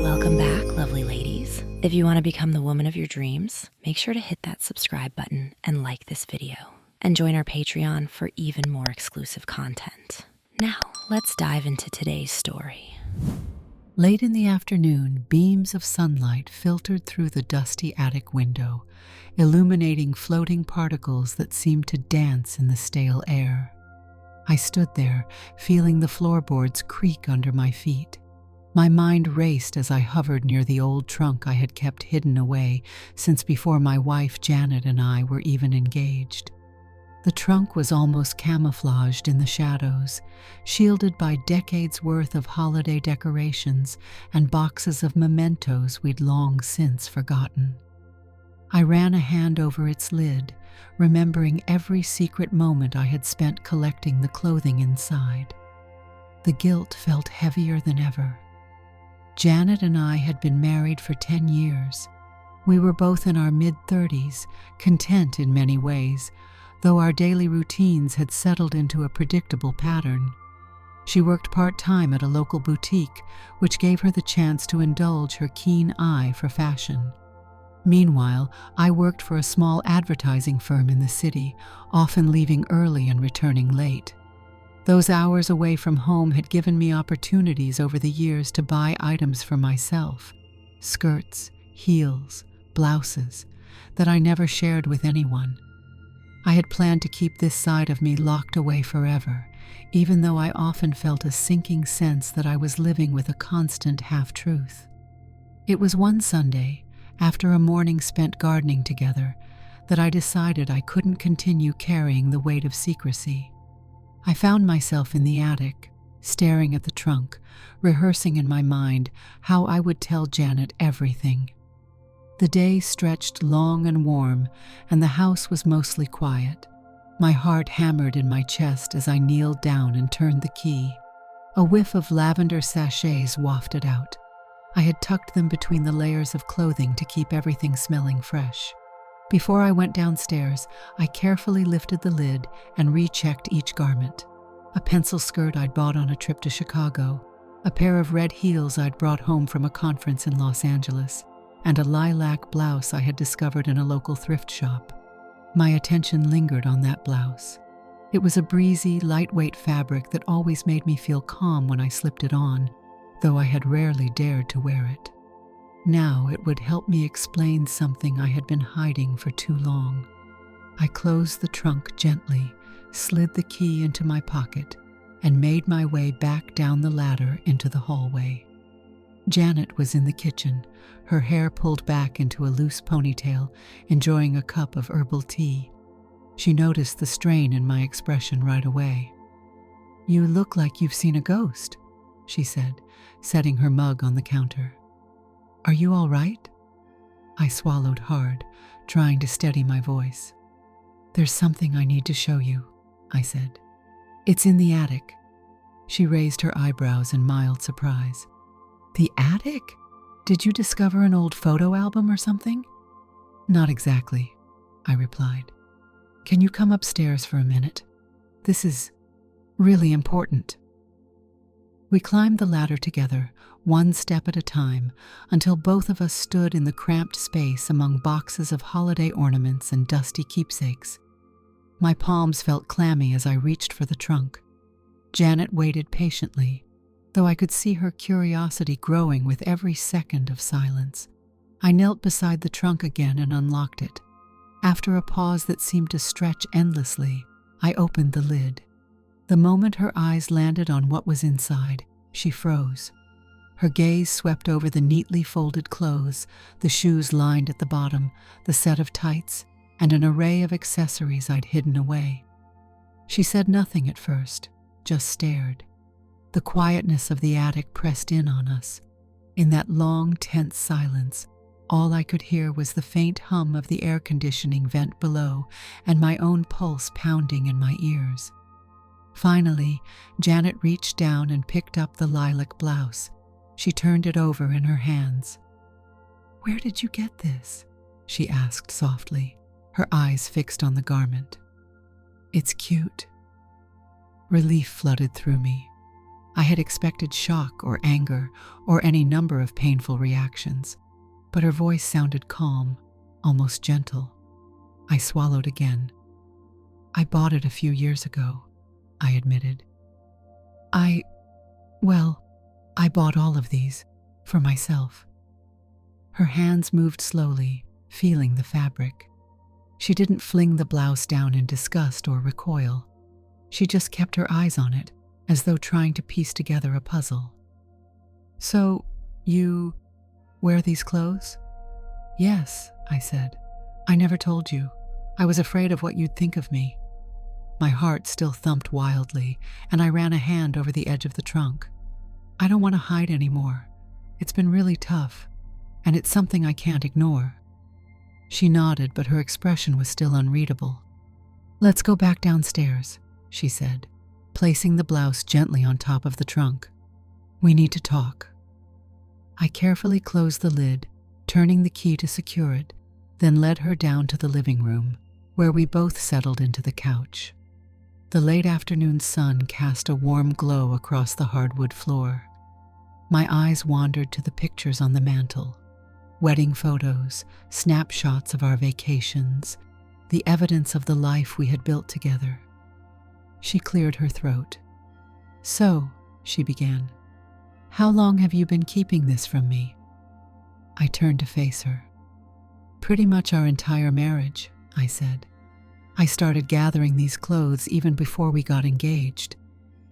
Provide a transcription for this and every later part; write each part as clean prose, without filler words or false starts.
Welcome back, lovely ladies. If you want to become the woman of your dreams, make sure to hit that subscribe button and like this video. And join our Patreon for even more exclusive content. Now, let's dive into today's story. Late in the afternoon, beams of sunlight filtered through the dusty attic window, illuminating floating particles that seemed to dance in the stale air. I stood there, feeling the floorboards creak under my feet. My mind raced as I hovered near the old trunk I had kept hidden away since before my wife Janet and I were even engaged. The trunk was almost camouflaged in the shadows, shielded by decades' worth of holiday decorations and boxes of mementos we'd long since forgotten. I ran a hand over its lid, remembering every secret moment I had spent collecting the clothing inside. The guilt felt heavier than ever. Janet and I had been married for 10 years. We were both in our mid-30s, content in many ways, though our daily routines had settled into a predictable pattern. She worked part-time at a local boutique, which gave her the chance to indulge her keen eye for fashion. Meanwhile, I worked for a small advertising firm in the city, often leaving early and returning late. Those hours away from home had given me opportunities over the years to buy items for myself, skirts, heels, blouses, that I never shared with anyone. I had planned to keep this side of me locked away forever, even though I often felt a sinking sense that I was living with a constant half-truth. It was one Sunday, after a morning spent gardening together, that I decided I couldn't continue carrying the weight of secrecy. I found myself in the attic, staring at the trunk, rehearsing in my mind how I would tell Janet everything. The day stretched long and warm, and the house was mostly quiet. My heart hammered in my chest as I kneeled down and turned the key. A whiff of lavender sachets wafted out. I had tucked them between the layers of clothing to keep everything smelling fresh. Before I went downstairs, I carefully lifted the lid and rechecked each garment. A pencil skirt I'd bought on a trip to Chicago, a pair of red heels I'd brought home from a conference in Los Angeles, and a lilac blouse I had discovered in a local thrift shop. My attention lingered on that blouse. It was a breezy, lightweight fabric that always made me feel calm when I slipped it on, though I had rarely dared to wear it. Now it would help me explain something I had been hiding for too long. I closed the trunk gently, slid the key into my pocket, and made my way back down the ladder into the hallway. Janet was in the kitchen, her hair pulled back into a loose ponytail, enjoying a cup of herbal tea. She noticed the strain in my expression right away. "You look like you've seen a ghost," she said, setting her mug on the counter. "Are you all right?" I swallowed hard, trying to steady my voice. "There's something I need to show you," I said. "It's in the attic." She raised her eyebrows in mild surprise. "The attic? Did you discover an old photo album or something?" "Not exactly," I replied. "Can you come upstairs for a minute? This is really important." We climbed the ladder together, one step at a time, until both of us stood in the cramped space among boxes of holiday ornaments and dusty keepsakes. My palms felt clammy as I reached for the trunk. Janet waited patiently, though I could see her curiosity growing with every second of silence. I knelt beside the trunk again and unlocked it. After a pause that seemed to stretch endlessly, I opened the lid. The moment her eyes landed on what was inside, she froze. Her gaze swept over the neatly folded clothes, the shoes lined at the bottom, the set of tights, and an array of accessories I'd hidden away. She said nothing at first, just stared. The quietness of the attic pressed in on us. In that long, tense silence, all I could hear was the faint hum of the air conditioning vent below and my own pulse pounding in my ears. Finally, Janet reached down and picked up the lilac blouse. She turned it over in her hands. "Where did you get this?" she asked softly, her eyes fixed on the garment. "It's cute," Relief flooded through me. I had expected shock or anger or any number of painful reactions, but her voice sounded calm, almost gentle. I swallowed again. I bought it a few years ago, I admitted. I bought all of these for myself. Her hands moved slowly, feeling the fabric. She didn't fling the blouse down in disgust or recoil. She just kept her eyes on it, as though trying to piece together a puzzle. So, you wear these clothes? Yes, I said. I never told you. I was afraid of what you'd think of me. My heart still thumped wildly, and I ran a hand over the edge of the trunk. I don't want to hide anymore. It's been really tough, and it's something I can't ignore. She nodded, but her expression was still unreadable. Let's go back downstairs, she said, placing the blouse gently on top of the trunk. We need to talk. I carefully closed the lid, turning the key to secure it, then led her down to the living room, where we both settled into the couch. The late afternoon sun cast a warm glow across the hardwood floor. My eyes wandered to the pictures on the mantel. Wedding photos, snapshots of our vacations, the evidence of the life we had built together. She cleared her throat. So, she began, how long have you been keeping this from me? I turned to face her. Pretty much our entire marriage, I said. I started gathering these clothes even before we got engaged,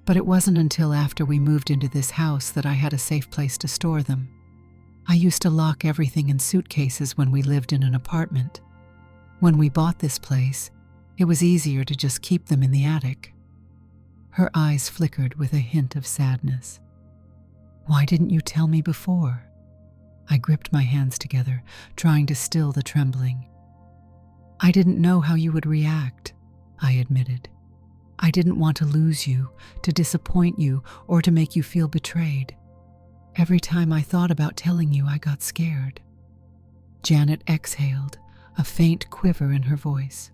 but it wasn't until after we moved into this house that I had a safe place to store them. I used to lock everything in suitcases when we lived in an apartment. When we bought this place, it was easier to just keep them in the attic. Her eyes flickered with a hint of sadness. Why didn't you tell me before? I gripped my hands together, trying to still the trembling. I didn't know how you would react, I admitted. I didn't want to lose you, to disappoint you, or to make you feel betrayed. Every time I thought about telling you, I got scared. Janet exhaled, a faint quiver in her voice.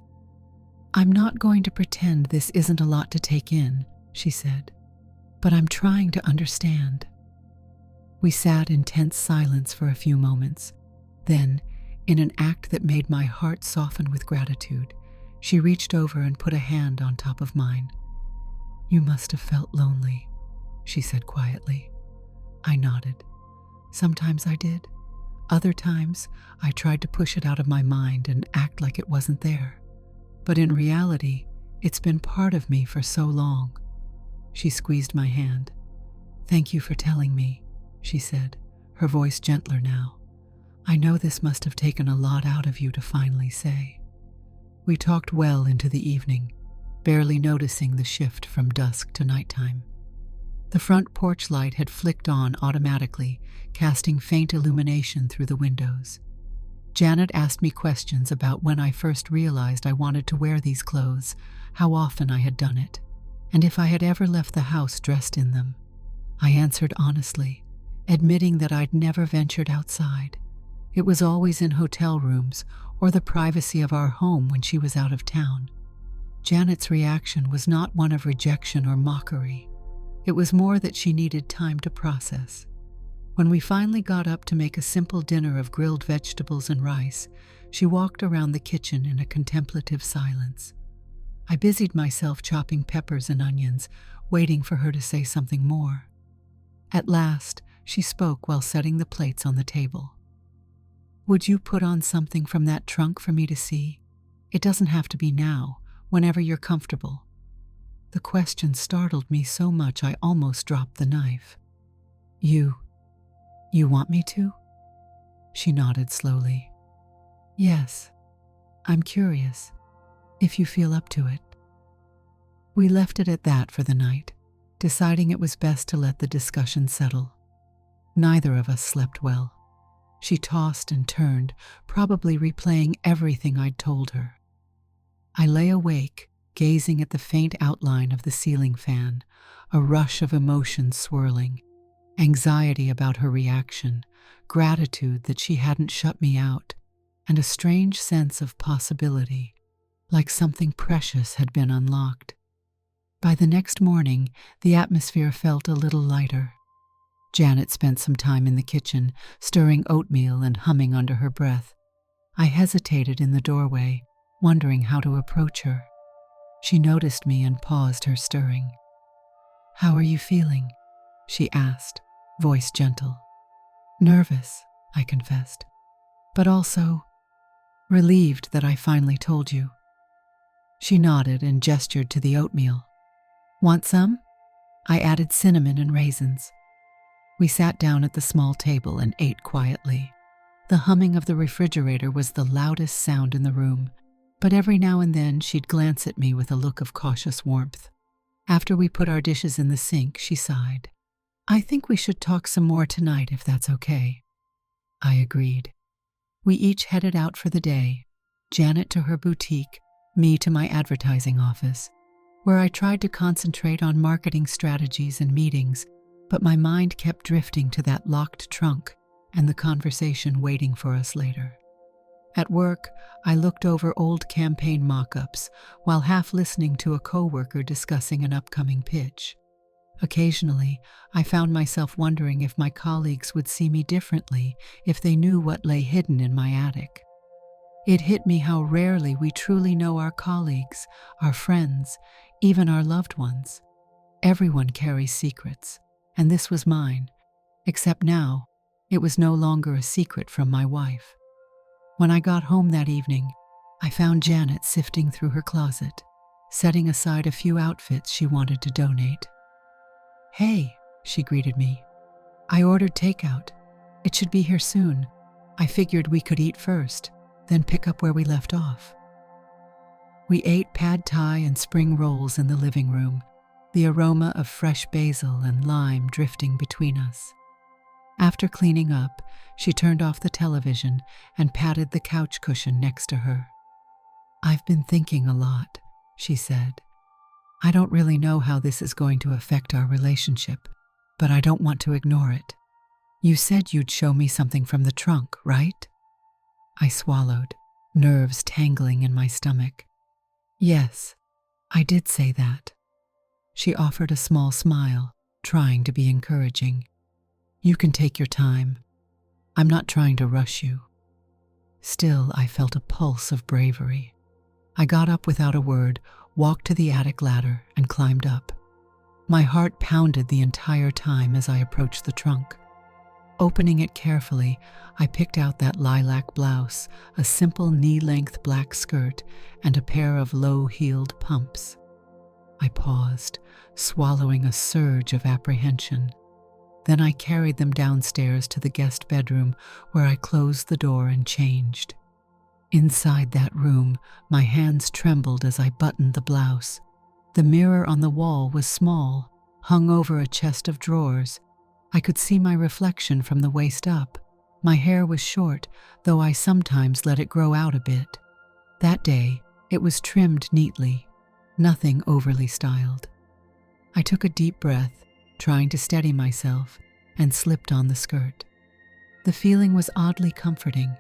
I'm not going to pretend this isn't a lot to take in, she said, but I'm trying to understand. We sat in tense silence for a few moments. Then, in an act that made my heart soften with gratitude, she reached over and put a hand on top of mine. You must have felt lonely, she said quietly. I nodded. Sometimes I did. Other times, I tried to push it out of my mind and act like it wasn't there. But in reality, it's been part of me for so long. She squeezed my hand. Thank you for telling me, she said, her voice gentler now. I know this must have taken a lot out of you to finally say. We talked well into the evening, barely noticing the shift from dusk to nighttime. The front porch light had flicked on automatically, casting faint illumination through the windows. Janet asked me questions about when I first realized I wanted to wear these clothes, how often I had done it, and if I had ever left the house dressed in them. I answered honestly, admitting that I'd never ventured outside. It was always in hotel rooms or the privacy of our home when she was out of town. Janet's reaction was not one of rejection or mockery. It was more that she needed time to process. When we finally got up to make a simple dinner of grilled vegetables and rice, she walked around the kitchen in a contemplative silence. I busied myself chopping peppers and onions, waiting for her to say something more. At last, she spoke while setting the plates on the table. Would you put on something from that trunk for me to see? It doesn't have to be now, whenever you're comfortable. The question startled me so much I almost dropped the knife. You want me to? She nodded slowly. Yes, I'm curious, if you feel up to it. We left it at that for the night, deciding it was best to let the discussion settle. Neither of us slept well. She tossed and turned, probably replaying everything I'd told her. I lay awake, gazing at the faint outline of the ceiling fan, a rush of emotions swirling, anxiety about her reaction, gratitude that she hadn't shut me out, and a strange sense of possibility, like something precious had been unlocked. By the next morning, the atmosphere felt a little lighter. Janet spent some time in the kitchen, stirring oatmeal and humming under her breath. I hesitated in the doorway, wondering how to approach her. She noticed me and paused her stirring. "How are you feeling?" she asked, voice gentle. "Nervous," I confessed, "but also relieved that I finally told you." She nodded and gestured to the oatmeal. "Want some?" I added cinnamon and raisins. We sat down at the small table and ate quietly. The humming of the refrigerator was the loudest sound in the room, but every now and then she'd glance at me with a look of cautious warmth. After we put our dishes in the sink, she sighed. "I think we should talk some more tonight if that's okay." I agreed. We each headed out for the day, Janet to her boutique, me to my advertising office, where I tried to concentrate on marketing strategies and meetings, but my mind kept drifting to that locked trunk and the conversation waiting for us later. At work, I looked over old campaign mock-ups while half listening to a coworker discussing an upcoming pitch. Occasionally, I found myself wondering if my colleagues would see me differently if they knew what lay hidden in my attic. It hit me how rarely we truly know our colleagues, our friends, even our loved ones. Everyone carries secrets, and this was mine, except now, it was no longer a secret from my wife. When I got home that evening, I found Janet sifting through her closet, setting aside a few outfits she wanted to donate. "Hey," she greeted me. "I ordered takeout. It should be here soon. I figured we could eat first, then pick up where we left off." We ate pad thai and spring rolls in the living room, the aroma of fresh basil and lime drifting between us. After cleaning up, she turned off the television and patted the couch cushion next to her. "I've been thinking a lot," she said. "I don't really know how this is going to affect our relationship, but I don't want to ignore it. You said you'd show me something from the trunk, right?" I swallowed, nerves tangling in my stomach. "Yes, I did say that." She offered a small smile, trying to be encouraging. "You can take your time. I'm not trying to rush you." Still, I felt a pulse of bravery. I got up without a word, walked to the attic ladder, and climbed up. My heart pounded the entire time as I approached the trunk. Opening it carefully, I picked out that lilac blouse, a simple knee-length black skirt, and a pair of low-heeled pumps. I paused, swallowing a surge of apprehension. Then I carried them downstairs to the guest bedroom, where I closed the door and changed. Inside that room, my hands trembled as I buttoned the blouse. The mirror on the wall was small, hung over a chest of drawers. I could see my reflection from the waist up. My hair was short, though I sometimes let it grow out a bit. That day, it was trimmed neatly, nothing overly styled. I took a deep breath, trying to steady myself, and slipped on the skirt. The feeling was oddly comforting.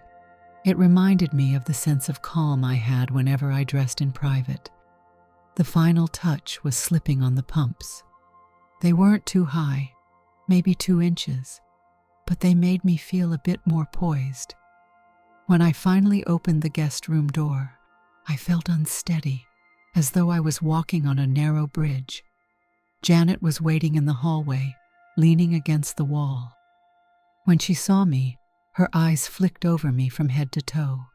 It reminded me of the sense of calm I had whenever I dressed in private. The final touch was slipping on the pumps. They weren't too high, maybe 2 inches, but they made me feel a bit more poised. When I finally opened the guest room door, I felt unsteady, as though I was walking on a narrow bridge. Janet was waiting in the hallway, leaning against the wall. When she saw me, her eyes flicked over me from head to toe.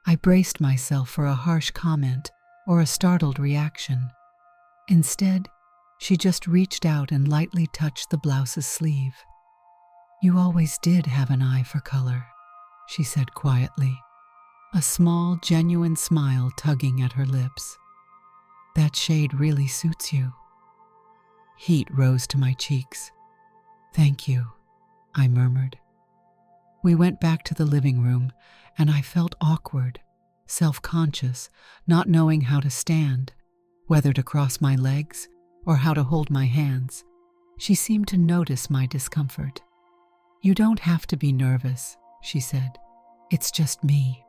I braced myself for a harsh comment or a startled reaction. Instead, she just reached out and lightly touched the blouse's sleeve. "You always did have an eye for color," she said quietly, a small, genuine smile tugging at her lips. "That shade really suits you." Heat rose to my cheeks. "Thank you," I murmured. We went back to the living room, and I felt awkward, self-conscious, not knowing how to stand, whether to cross my legs or how to hold my hands. She seemed to notice my discomfort. "You don't have to be nervous," she said. "It's just me."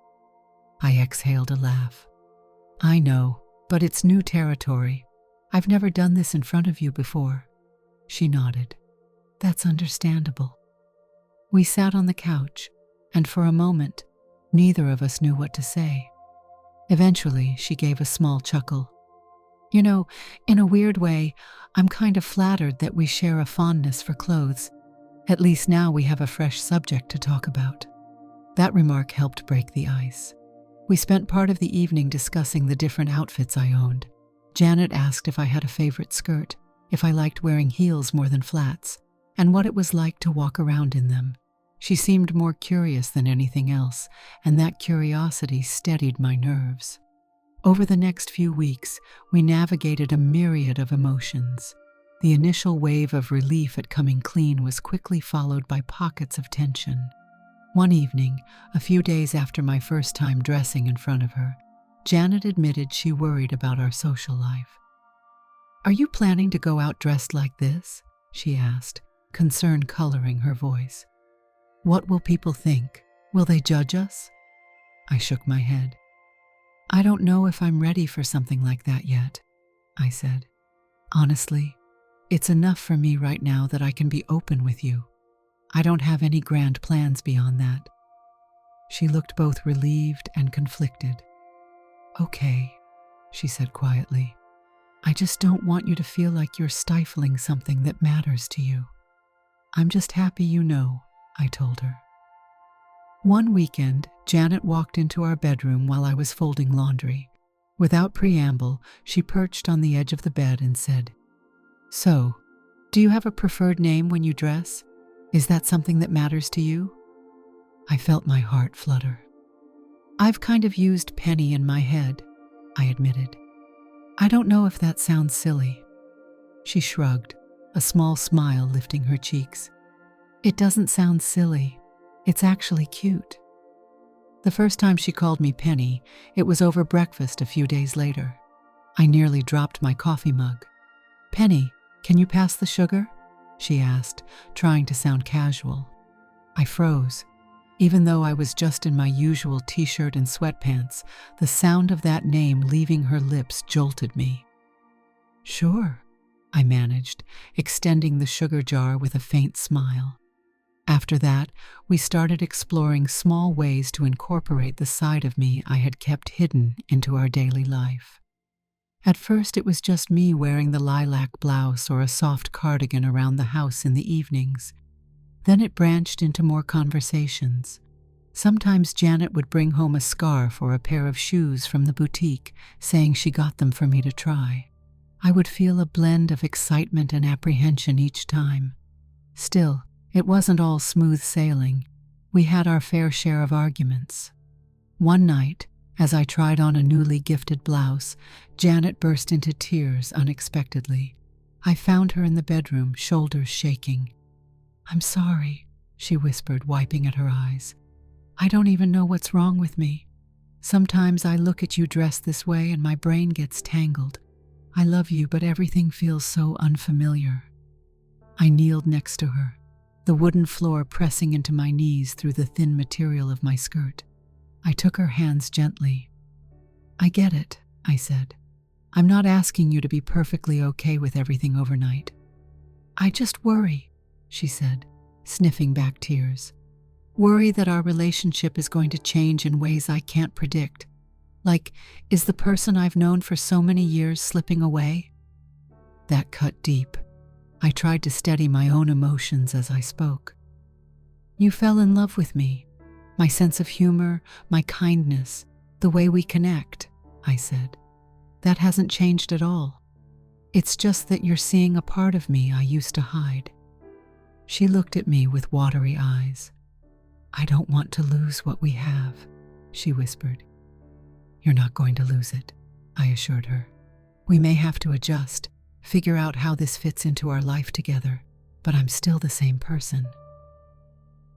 I exhaled a laugh. "I know, but it's new territory. I've never done this in front of you before. She nodded. That's understandable. We sat on the couch, and for a moment, neither of us knew what to say. Eventually, she gave a small chuckle. You know, in a weird way, I'm kind of flattered that we share a fondness for clothes. At least now we have a fresh subject to talk about. That remark helped break the ice. We spent part of the evening discussing the different outfits I owned. Janet asked if I had a favorite skirt, if I liked wearing heels more than flats, and what it was like to walk around in them. She seemed more curious than anything else, and that curiosity steadied my nerves. Over the next few weeks, we navigated a myriad of emotions. The initial wave of relief at coming clean was quickly followed by pockets of tension. One evening, a few days after my first time dressing in front of her, Janet admitted she worried about our social life. "Are you planning to go out dressed like this?" she asked, concern coloring her voice. "What will people think? Will they judge us?" I shook my head. "I don't know if I'm ready for something like that yet," I said. "Honestly, it's enough for me right now that I can be open with you. I don't have any grand plans beyond that." She looked both relieved and conflicted. "Okay," she said quietly. "I just don't want you to feel like you're stifling something that matters to you." "I'm just happy you know," I told her. One weekend, Janet walked into our bedroom while I was folding laundry. Without preamble, she perched on the edge of the bed and said, "So, do you have a preferred name when you dress? Is that something that matters to you?" I felt my heart flutter. "I've kind of used Penny in my head," I admitted. "I don't know if that sounds silly." She shrugged, a small smile lifting her cheeks. "It doesn't sound silly. It's actually cute." The first time she called me Penny, it was over breakfast a few days later. I nearly dropped my coffee mug. "Penny, can you pass the sugar?" she asked, trying to sound casual. I froze. Even though I was just in my usual t-shirt and sweatpants, the sound of that name leaving her lips jolted me. "Sure," I managed, extending the sugar jar with a faint smile. After that, we started exploring small ways to incorporate the side of me I had kept hidden into our daily life. At first, it was just me wearing the lilac blouse or a soft cardigan around the house in the evenings. Then it branched into more conversations. Sometimes Janet would bring home a scarf or a pair of shoes from the boutique, saying she got them for me to try. I would feel a blend of excitement and apprehension each time. Still, it wasn't all smooth sailing. We had our fair share of arguments. One night, as I tried on a newly gifted blouse, Janet burst into tears unexpectedly. I found her in the bedroom, shoulders shaking. "I'm sorry," she whispered, wiping at her eyes. "I don't even know what's wrong with me. Sometimes I look at you dressed this way and my brain gets tangled. I love you, but everything feels so unfamiliar." I kneeled next to her, the wooden floor pressing into my knees through the thin material of my skirt. I took her hands gently. "I get it," I said. "I'm not asking you to be perfectly okay with everything overnight. I just worry," she said, sniffing back tears. "Worry that our relationship is going to change in ways I can't predict. Like, is the person I've known for so many years slipping away?" That cut deep. I tried to steady my own emotions as I spoke. "You fell in love with me. My sense of humor, my kindness, the way we connect," I said. "That hasn't changed at all. It's just that you're seeing a part of me I used to hide." She looked at me with watery eyes. "I don't want to lose what we have," she whispered. "You're not going to lose it," I assured her. "We may have to adjust, figure out how this fits into our life together, but I'm still the same person."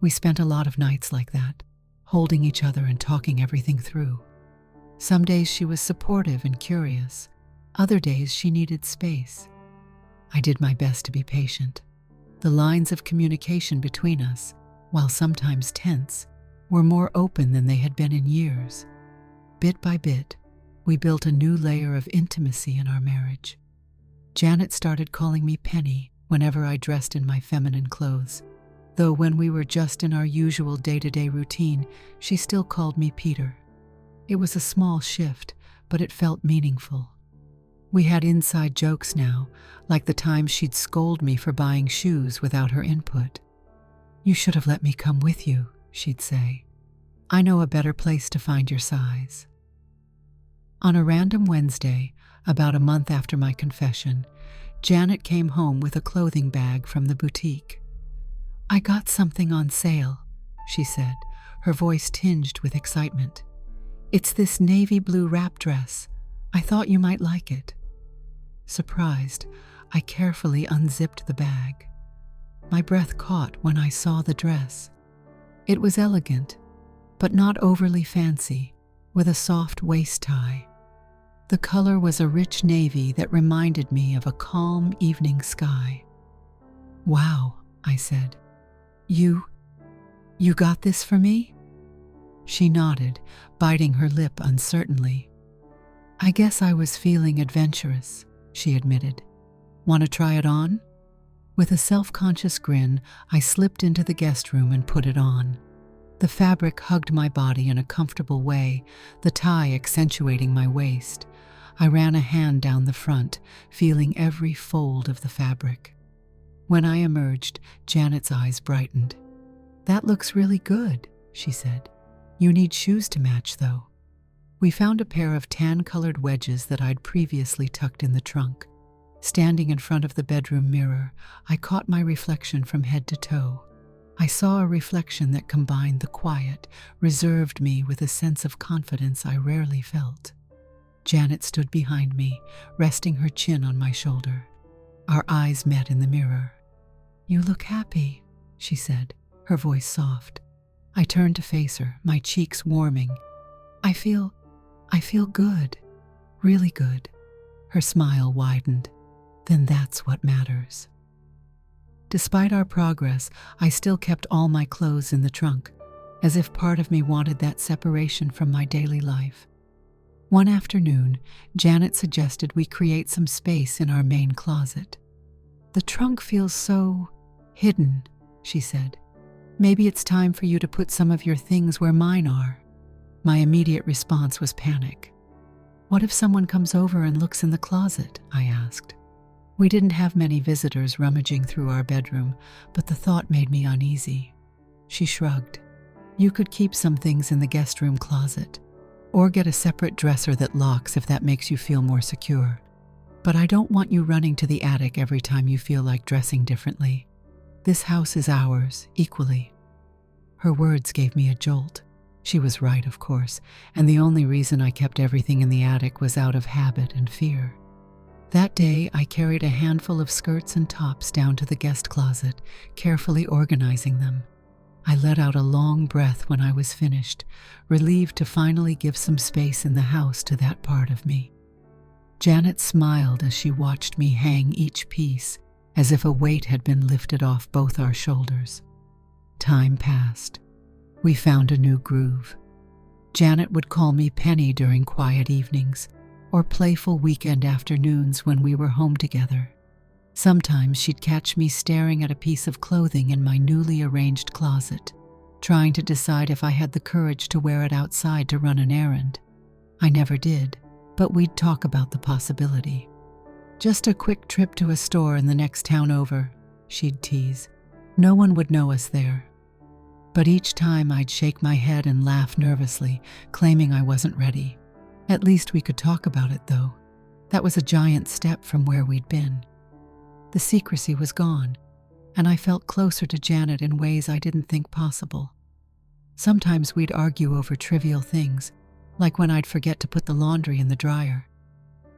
We spent a lot of nights like that, holding each other and talking everything through. Some days she was supportive and curious. Other days she needed space. I did my best to be patient. The lines of communication between us, while sometimes tense, were more open than they had been in years. Bit by bit, we built a new layer of intimacy in our marriage. Janet started calling me Penny whenever I dressed in my feminine clothes, though when we were just in our usual day-to-day routine, she still called me Peter. It was a small shift, but it felt meaningful. We had inside jokes now, like the time she'd scold me for buying shoes without her input. "You should have let me come with you," she'd say. "I know a better place to find your size." On a random Wednesday, about a month after my confession, Janet came home with a clothing bag from the boutique. "I got something on sale," she said, her voice tinged with excitement. "It's this navy blue wrap dress. I thought you might like it." Surprised, I carefully unzipped the bag. My breath caught when I saw the dress. It was elegant, but not overly fancy, with a soft waist tie. The color was a rich navy that reminded me of a calm evening sky. "Wow," I said. You got this for me?" She nodded, biting her lip uncertainly. "I guess I was feeling adventurous," she admitted. "Want to try it on?" With a self-conscious grin, I slipped into the guest room and put it on. The fabric hugged my body in a comfortable way, the tie accentuating my waist. I ran a hand down the front, feeling every fold of the fabric. When I emerged, Janet's eyes brightened. "That looks really good," she said. "You need shoes to match, though." We found a pair of tan-colored wedges that I'd previously tucked in the trunk. Standing in front of the bedroom mirror, I caught my reflection from head to toe. I saw a reflection that combined the quiet, reserved me with a sense of confidence I rarely felt. Janet stood behind me, resting her chin on my shoulder. Our eyes met in the mirror. "You look happy," she said, her voice soft. I turned to face her, my cheeks warming. I feel good, really good." Her smile widened. "Then that's what matters." Despite our progress, I still kept all my clothes in the trunk, as if part of me wanted that separation from my daily life. One afternoon, Janet suggested we create some space in our main closet. "The trunk feels so hidden," she said. "Maybe it's time for you to put some of your things where mine are." My immediate response was panic. "What if someone comes over and looks in the closet?" I asked. We didn't have many visitors rummaging through our bedroom, but the thought made me uneasy. She shrugged. "You could keep some things in the guest room closet, or get a separate dresser that locks if that makes you feel more secure. But I don't want you running to the attic every time you feel like dressing differently. This house is ours, equally." Her words gave me a jolt. She was right, of course, and the only reason I kept everything in the attic was out of habit and fear. That day, I carried a handful of skirts and tops down to the guest closet, carefully organizing them. I let out a long breath when I was finished, relieved to finally give some space in the house to that part of me. Janet smiled as she watched me hang each piece, as if a weight had been lifted off both our shoulders. Time passed. We found a new groove. Janet would call me Penny during quiet evenings, or playful weekend afternoons when we were home together. Sometimes she'd catch me staring at a piece of clothing in my newly arranged closet, trying to decide if I had the courage to wear it outside to run an errand. I never did, but we'd talk about the possibility. "Just a quick trip to a store in the next town over," she'd tease. "No one would know us there." But each time I'd shake my head and laugh nervously, claiming I wasn't ready. At least we could talk about it, though. That was a giant step from where we'd been. The secrecy was gone, and I felt closer to Janet in ways I didn't think possible. Sometimes we'd argue over trivial things, like when I'd forget to put the laundry in the dryer.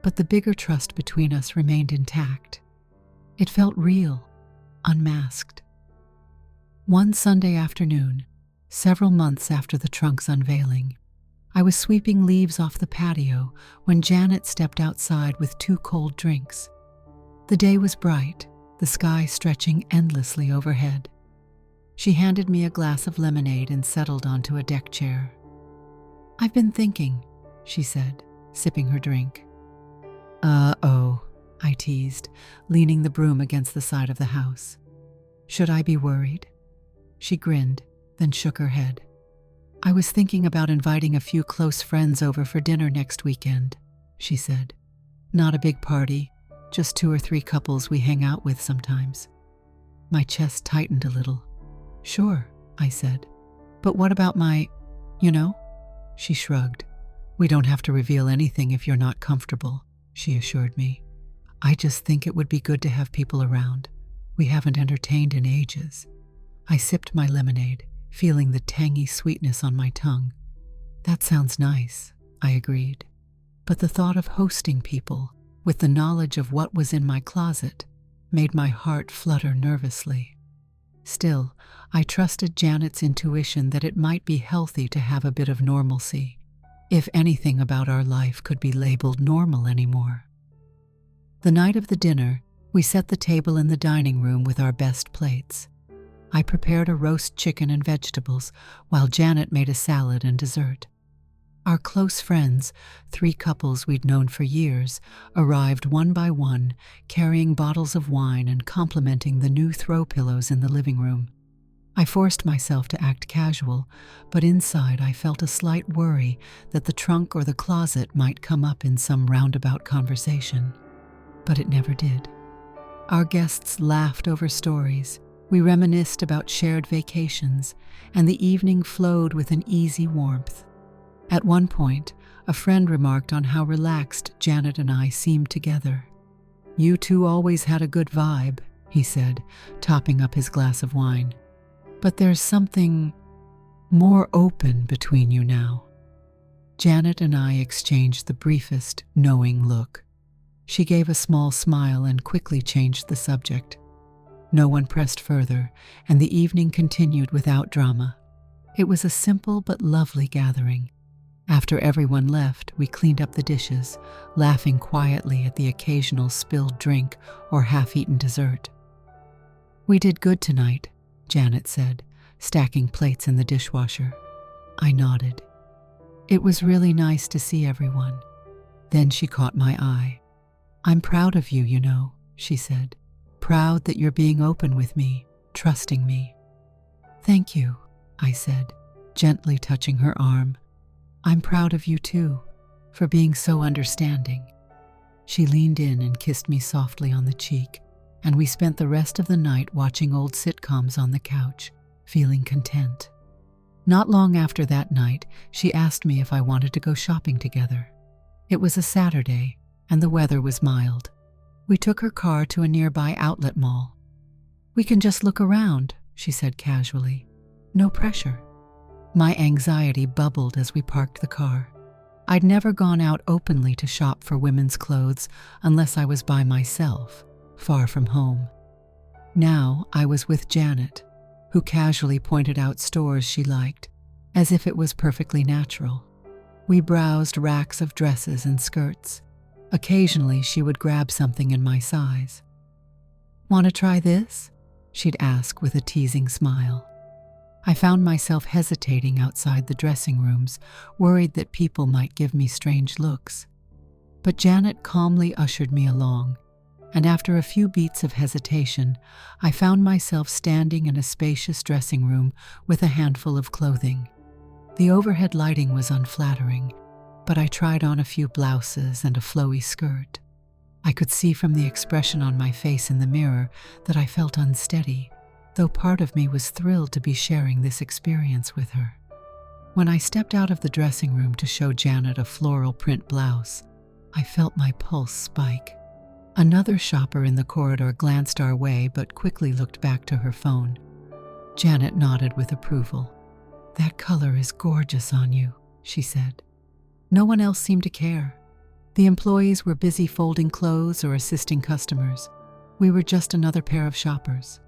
But the bigger trust between us remained intact. It felt real, unmasked. One Sunday afternoon, several months after the trunk's unveiling, I was sweeping leaves off the patio when Janet stepped outside with 2 cold drinks. The day was bright, the sky stretching endlessly overhead. She handed me a glass of lemonade and settled onto a deck chair. "I've been thinking," she said, sipping her drink. "Uh-oh," I teased, leaning the broom against the side of the house. Should I be worried? She grinned, then shook her head. I was thinking about inviting a few close friends over for dinner next weekend, she said. Not a big party, just 2 or 3 couples we hang out with sometimes. My chest tightened a little. Sure, I said. But what about my, She shrugged. We don't have to reveal anything if you're not comfortable, she assured me. I just think it would be good to have people around. We haven't entertained in ages. I sipped my lemonade, feeling the tangy sweetness on my tongue. That sounds nice, I agreed. But the thought of hosting people, with the knowledge of what was in my closet, made my heart flutter nervously. Still, I trusted Janet's intuition that it might be healthy to have a bit of normalcy, if anything about our life could be labeled normal anymore. The night of the dinner, we set the table in the dining room with our best plates. I prepared a roast chicken and vegetables, while Janet made a salad and dessert. Our close friends, 3 couples we'd known for years, arrived one by one, carrying bottles of wine and complimenting the new throw pillows in the living room. I forced myself to act casual, but inside I felt a slight worry that the trunk or the closet might come up in some roundabout conversation. But it never did. Our guests laughed over stories, we reminisced about shared vacations, and the evening flowed with an easy warmth. At one point, a friend remarked on how relaxed Janet and I seemed together. You two always had a good vibe, he said, topping up his glass of wine. But there's something more open between you now. Janet and I exchanged the briefest, knowing look. She gave a small smile and quickly changed the subject. No one pressed further, and the evening continued without drama. It was a simple but lovely gathering. After everyone left, we cleaned up the dishes, laughing quietly at the occasional spilled drink or half-eaten dessert. We did good tonight, Janet said, stacking plates in the dishwasher. I nodded. It was really nice to see everyone. Then she caught my eye. I'm proud of you, she said. Proud that you're being open with me, trusting me. Thank you, I said, gently touching her arm. I'm proud of you too, for being so understanding. She leaned in and kissed me softly on the cheek, and we spent the rest of the night watching old sitcoms on the couch, feeling content. Not long after that night, she asked me if I wanted to go shopping together. It was a Saturday, and the weather was mild. We took her car to a nearby outlet mall. We can just look around, she said casually. No pressure. My anxiety bubbled as we parked the car. I'd never gone out openly to shop for women's clothes unless I was by myself, far from home. Now I was with Janet, who casually pointed out stores she liked, as if it was perfectly natural. We browsed racks of dresses and skirts. Occasionally she would grab something in my size. Want to try this? She'd ask with a teasing smile. I found myself hesitating outside the dressing rooms, worried that people might give me strange looks. But Janet calmly ushered me along, and after a few beats of hesitation, I found myself standing in a spacious dressing room with a handful of clothing. The overhead lighting was unflattering, but I tried on a few blouses and a flowy skirt. I could see from the expression on my face in the mirror that I felt unsteady, though part of me was thrilled to be sharing this experience with her. When I stepped out of the dressing room to show Janet a floral print blouse, I felt my pulse spike. Another shopper in the corridor glanced our way but quickly looked back to her phone. Janet nodded with approval. That color is gorgeous on you, she said. No one else seemed to care. The employees were busy folding clothes or assisting customers. We were just another pair of shoppers.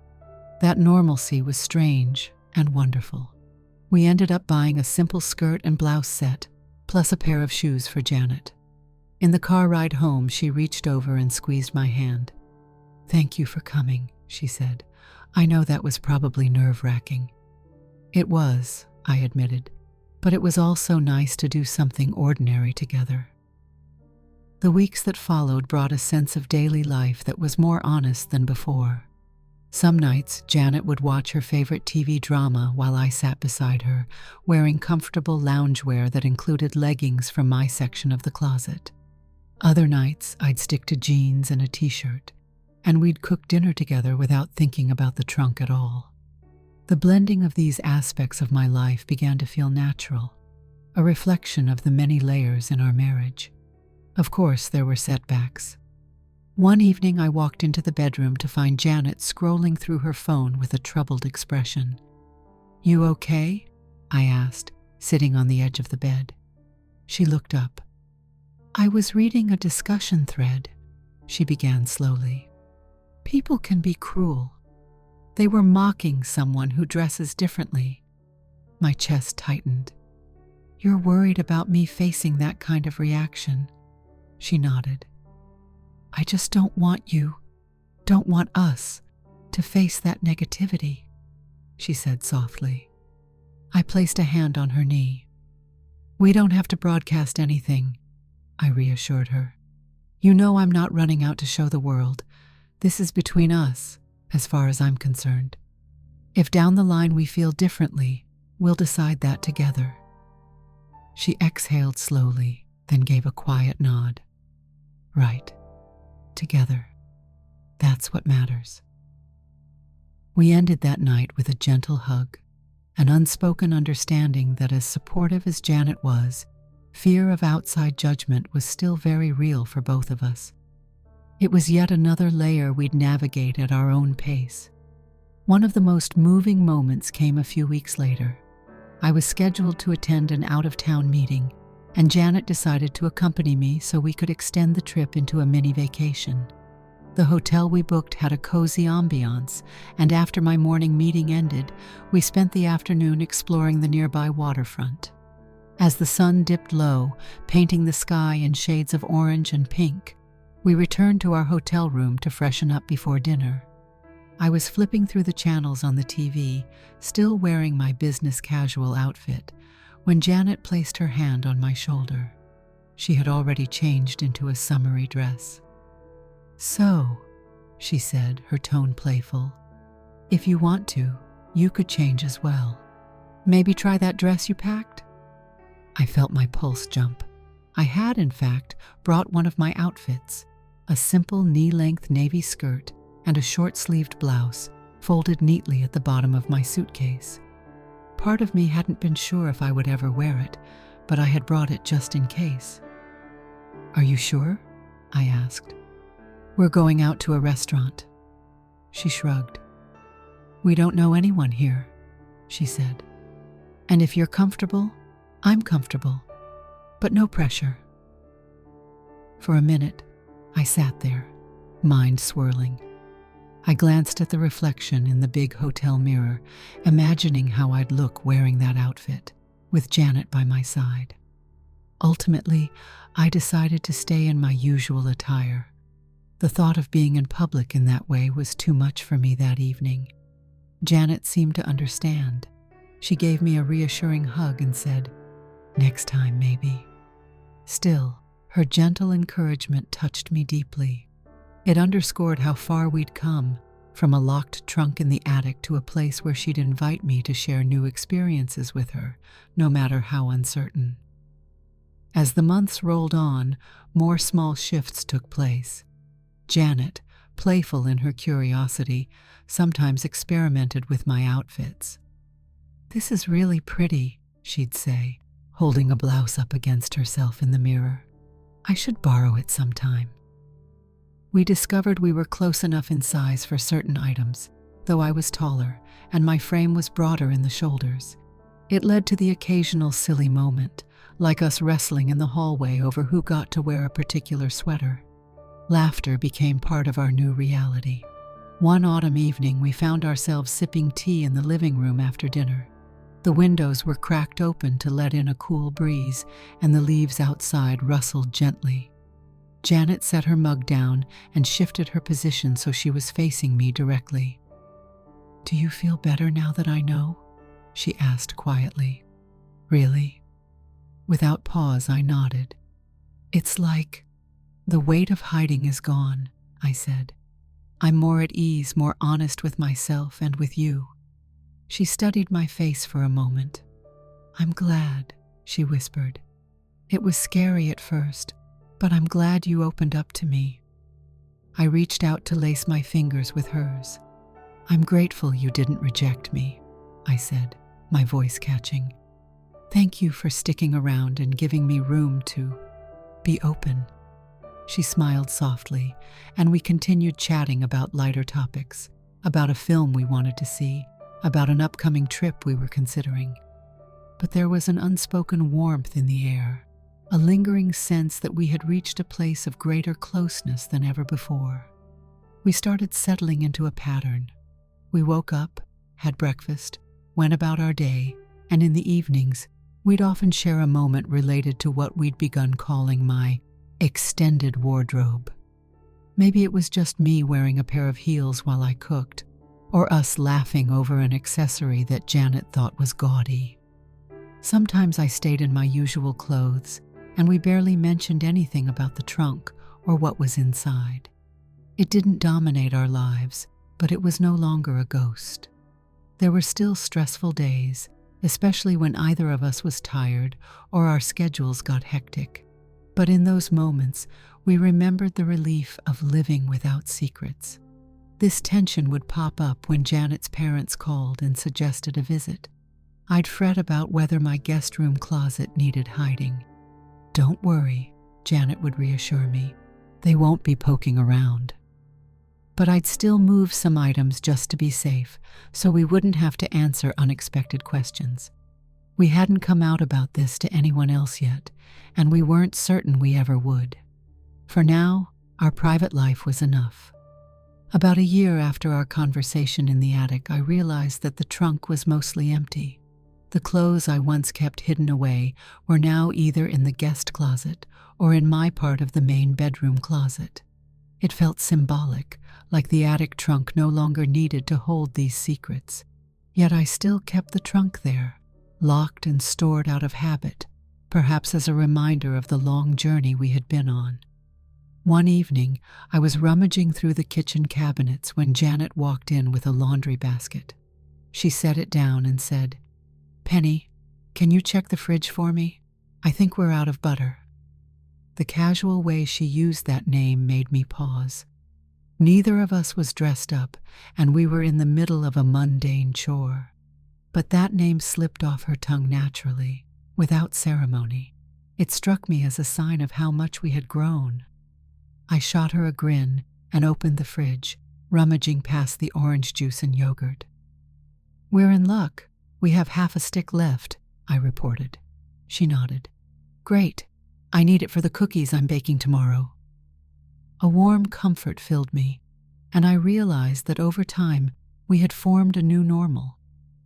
That normalcy was strange and wonderful. We ended up buying a simple skirt and blouse set, plus a pair of shoes for Janet. In the car ride home, she reached over and squeezed my hand. Thank you for coming, she said. I know that was probably nerve-wracking. It was, I admitted, but it was also nice to do something ordinary together. The weeks that followed brought a sense of daily life that was more honest than before. Some nights, Janet would watch her favorite TV drama while I sat beside her, wearing comfortable loungewear that included leggings from my section of the closet. Other nights, I'd stick to jeans and a t-shirt, and we'd cook dinner together without thinking about the trunk at all. The blending of these aspects of my life began to feel natural, a reflection of the many layers in our marriage. Of course, there were setbacks. One evening, I walked into the bedroom to find Janet scrolling through her phone with a troubled expression. "You okay?" I asked, sitting on the edge of the bed. She looked up. "I was reading a discussion thread," she began slowly. "People can be cruel. They were mocking someone who dresses differently." My chest tightened. "You're worried about me facing that kind of reaction?" She nodded. "I just don't want us, to face that negativity," she said softly. I placed a hand on her knee. "We don't have to broadcast anything," I reassured her. "You know I'm not running out to show the world. This is between us, as far as I'm concerned. If down the line we feel differently, we'll decide that together." She exhaled slowly, then gave a quiet nod. "Right. Together. That's what matters." We ended that night with a gentle hug, an unspoken understanding that as supportive as Janet was, fear of outside judgment was still very real for both of us. It was yet another layer we'd navigate at our own pace. One of the most moving moments came a few weeks later. I was scheduled to attend an out-of-town meeting, and Janet decided to accompany me so we could extend the trip into a mini vacation. The hotel we booked had a cozy ambiance, and after my morning meeting ended, we spent the afternoon exploring the nearby waterfront. As the sun dipped low, painting the sky in shades of orange and pink, we returned to our hotel room to freshen up before dinner. I was flipping through the channels on the TV, still wearing my business casual outfit, when Janet placed her hand on my shoulder. She had already changed into a summery dress. "So," she said, her tone playful, "if you want to, you could change as well. Maybe try that dress you packed?" I felt my pulse jump. I had, in fact, brought one of my outfits, a simple knee-length navy skirt and a short-sleeved blouse, folded neatly at the bottom of my suitcase. Part of me hadn't been sure if I would ever wear it, but I had brought it just in case. "Are you sure?" I asked. "We're going out to a restaurant." She shrugged. "We don't know anyone here," she said. "And if you're comfortable, I'm comfortable. But no pressure." For a minute, I sat there, mind swirling. I glanced at the reflection in the big hotel mirror, imagining how I'd look wearing that outfit, with Janet by my side. Ultimately, I decided to stay in my usual attire. The thought of being in public in that way was too much for me that evening. Janet seemed to understand. She gave me a reassuring hug and said, "Next time, maybe." Still, her gentle encouragement touched me deeply. It underscored how far we'd come, from a locked trunk in the attic to a place where she'd invite me to share new experiences with her, no matter how uncertain. As the months rolled on, more small shifts took place. Janet, playful in her curiosity, sometimes experimented with my outfits. "This is really pretty," she'd say, holding a blouse up against herself in the mirror. "I should borrow it sometime." We discovered we were close enough in size for certain items, though I was taller and my frame was broader in the shoulders. It led to the occasional silly moment, like us wrestling in the hallway over who got to wear a particular sweater. Laughter became part of our new reality. One autumn evening, we found ourselves sipping tea in the living room after dinner. The windows were cracked open to let in a cool breeze, and the leaves outside rustled gently. Janet set her mug down and shifted her position so she was facing me directly. "Do you feel better now that I know?" she asked quietly. "Really?" Without pause, I nodded. "It's like The weight of hiding is gone, I said. I'm more at ease, more honest with myself and with you. She studied my face for a moment. I'm glad, she whispered. It was scary at first, but I'm glad you opened up to me. I reached out to lace my fingers with hers. I'm grateful you didn't reject me, I said, my voice catching. Thank you for sticking around and giving me room to be open. She smiled softly, and we continued chatting about lighter topics, about a film we wanted to see, about an upcoming trip we were considering. But there was an unspoken warmth in the air, a lingering sense that we had reached a place of greater closeness than ever before. We started settling into a pattern. We woke up, had breakfast, went about our day, and in the evenings, we'd often share a moment related to what we'd begun calling my extended wardrobe. Maybe it was just me wearing a pair of heels while I cooked, or us laughing over an accessory that Janet thought was gaudy. Sometimes I stayed in my usual clothes, and we barely mentioned anything about the trunk or what was inside. It didn't dominate our lives, but it was no longer a ghost. There were still stressful days, especially when either of us was tired or our schedules got hectic. But in those moments, we remembered the relief of living without secrets. This tension would pop up when Janet's parents called and suggested a visit. I'd fret about whether my guest room closet needed hiding. Don't worry, Janet would reassure me. They won't be poking around. But I'd still move some items just to be safe, so we wouldn't have to answer unexpected questions. We hadn't come out about this to anyone else yet, and we weren't certain we ever would. For now, our private life was enough. About a year after our conversation in the attic, I realized that the trunk was mostly empty. The clothes I once kept hidden away were now either in the guest closet or in my part of the main bedroom closet. It felt symbolic, like the attic trunk no longer needed to hold these secrets. Yet I still kept the trunk there, locked and stored out of habit, perhaps as a reminder of the long journey we had been on. One evening, I was rummaging through the kitchen cabinets when Janet walked in with a laundry basket. She set it down and said, "Penny, can you check the fridge for me? I think we're out of butter." The casual way she used that name made me pause. Neither of us was dressed up, and we were in the middle of a mundane chore. But that name slipped off her tongue naturally, without ceremony. It struck me as a sign of how much we had grown. I shot her a grin and opened the fridge, rummaging past the orange juice and yogurt. "We're in luck. We have half a stick left," I reported. She nodded. "Great. I need it for the cookies I'm baking tomorrow." A warm comfort filled me, and I realized that over time we had formed a new normal.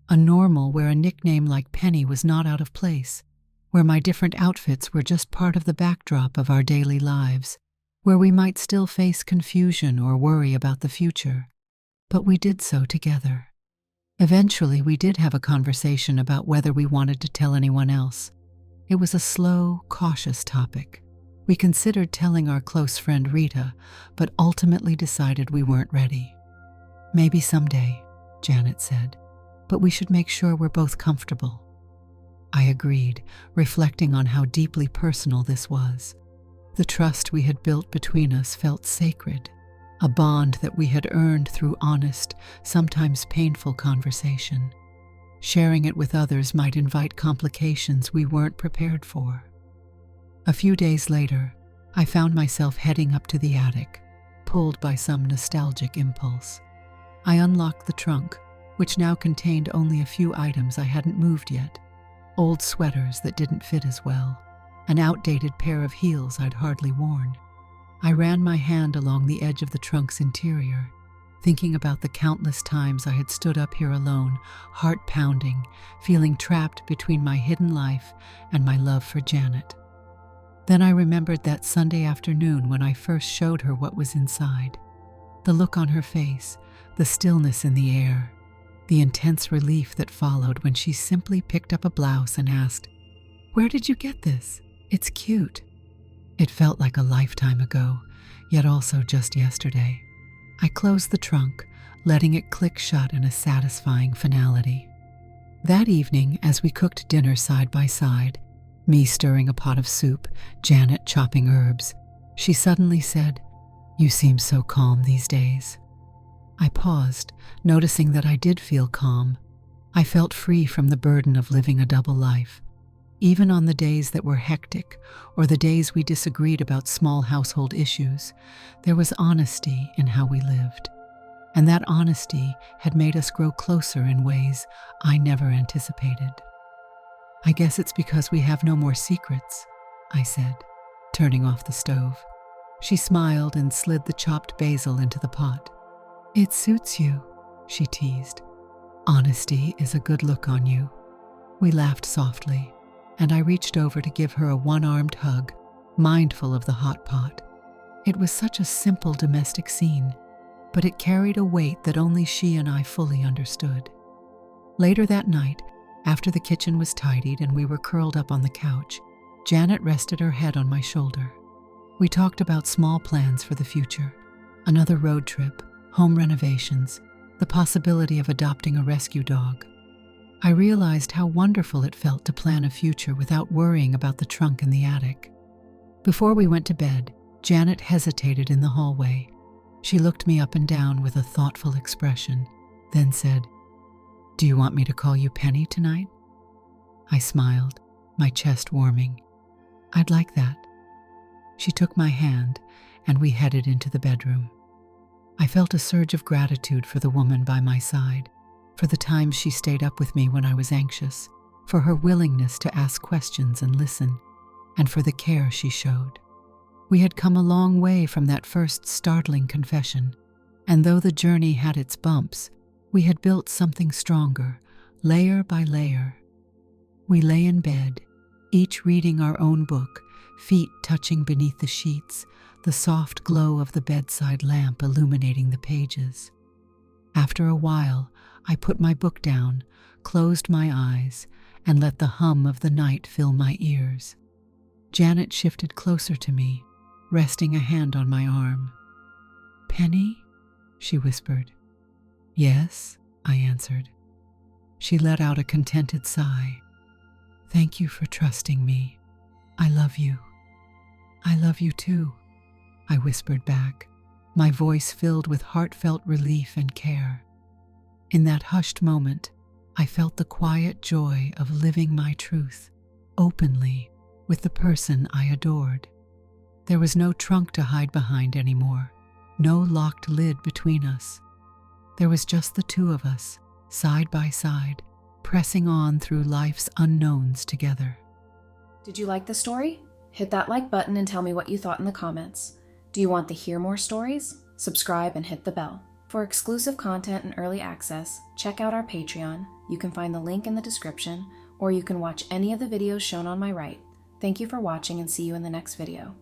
A normal where a nickname like Penny was not out of place, where my different outfits were just part of the backdrop of our daily lives, where we might still face confusion or worry about the future, but we did so together. Eventually, we did have a conversation about whether we wanted to tell anyone else. It was a slow, cautious topic. We considered telling our close friend Rita, but ultimately decided we weren't ready. "Maybe someday," Janet said, "but we should make sure we're both comfortable." I agreed, reflecting on how deeply personal this was. The trust we had built between us felt sacred, a bond that we had earned through honest, sometimes painful conversation. Sharing it with others might invite complications we weren't prepared for. A few days later, I found myself heading up to the attic, pulled by some nostalgic impulse. I unlocked the trunk, which now contained only a few items I hadn't moved yet, old sweaters that didn't fit as well, an outdated pair of heels I'd hardly worn. I ran my hand along the edge of the trunk's interior, thinking about the countless times I had stood up here alone, heart pounding, feeling trapped between my hidden life and my love for Janet. Then I remembered that Sunday afternoon when I first showed her what was inside. The look on her face, the stillness in the air, the intense relief that followed when she simply picked up a blouse and asked, "Where did you get this? It's cute." It felt like a lifetime ago, yet also just yesterday. I closed the trunk, letting it click shut in a satisfying finality. That evening, as we cooked dinner side by side, me stirring a pot of soup, Janet chopping herbs, she suddenly said, "You seem so calm these days." I paused, noticing that I did feel calm. I felt free from the burden of living a double life. Even on the days that were hectic, or the days we disagreed about small household issues, there was honesty in how we lived. And that honesty had made us grow closer in ways I never anticipated. "I guess it's because we have no more secrets," I said, turning off the stove. She smiled and slid the chopped basil into the pot. "It suits you," she teased. "Honesty is a good look on you." We laughed softly, and I reached over to give her a one-armed hug, mindful of the hot pot. It was such a simple domestic scene, but it carried a weight that only she and I fully understood. Later that night, after the kitchen was tidied and we were curled up on the couch, Janet rested her head on my shoulder. We talked about small plans for the future, another road trip, home renovations, the possibility of adopting a rescue dog. I realized how wonderful it felt to plan a future without worrying about the trunk in the attic. Before we went to bed, Janet hesitated in the hallway. She looked me up and down with a thoughtful expression, then said, "Do you want me to call you Penny tonight?" I smiled, my chest warming. "I'd like that." She took my hand, and we headed into the bedroom. I felt a surge of gratitude for the woman by my side, for the times she stayed up with me when I was anxious, for her willingness to ask questions and listen, and for the care she showed. We had come a long way from that first startling confession, and though the journey had its bumps, we had built something stronger, layer by layer. We lay in bed, each reading our own book, feet touching beneath the sheets, the soft glow of the bedside lamp illuminating the pages. After a while, I put my book down, closed my eyes, and let the hum of the night fill my ears. Janet shifted closer to me, resting a hand on my arm. "Penny?" she whispered. "Yes," I answered. She let out a contented sigh. "Thank you for trusting me. I love you." "I love you too," I whispered back, my voice filled with heartfelt relief and care. In that hushed moment, I felt the quiet joy of living my truth, openly, with the person I adored. There was no trunk to hide behind anymore, no locked lid between us. There was just the two of us, side by side, pressing on through life's unknowns together. Did you like the story? Hit that like button and tell me what you thought in the comments. Do you want to hear more stories? Subscribe and hit the bell. For exclusive content and early access, check out our Patreon. You can find the link in the description, or you can watch any of the videos shown on my right. Thank you for watching and see you in the next video.